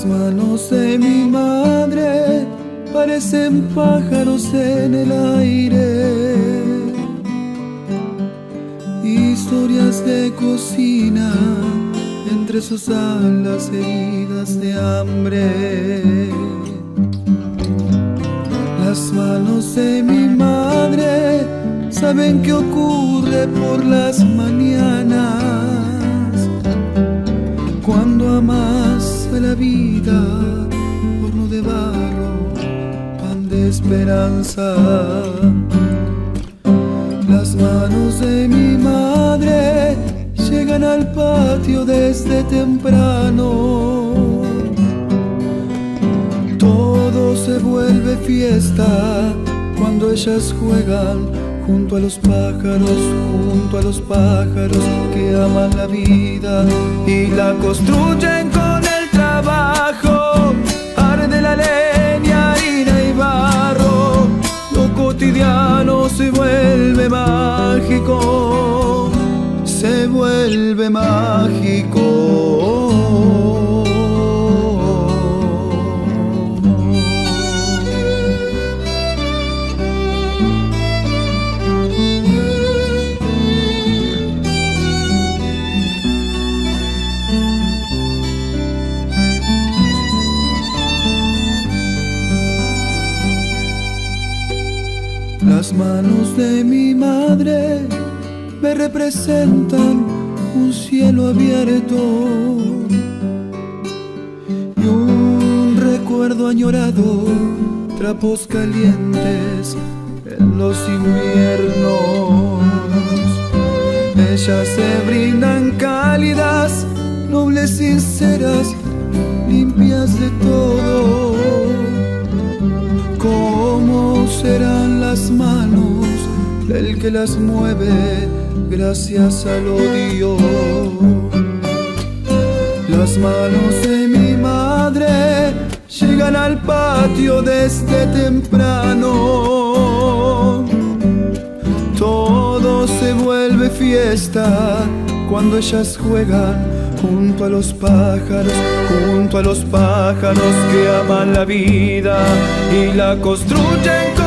Las manos de mi madre parecen pájaros en el aire, historias de cocina entre sus alas heridas de hambre. Las manos de mi madre saben qué ocurre por las mañanas, cuando amas a la vida, horno de barro, pan de esperanza. Las manos de mi madre llegan al patio desde temprano. Todo se vuelve fiesta cuando ellas juegan junto a los pájaros que aman la vida y la construyen con el trabajo. Arde la leña, harina y barro, lo cotidiano se vuelve mágico, se vuelve mágico. Las manos de mi madre me representan un cielo abierto y un recuerdo añorado, trapos calientes en los inviernos. Ellas se brindan cálidas, nobles, sinceras, limpias de todo. ¿Cómo serán las manos del que las mueve gracias al odio? Las manos de mi madre llegan al patio desde temprano. Todo se vuelve fiesta cuando ellas juegan junto a los pájaros que aman la vida y la construyen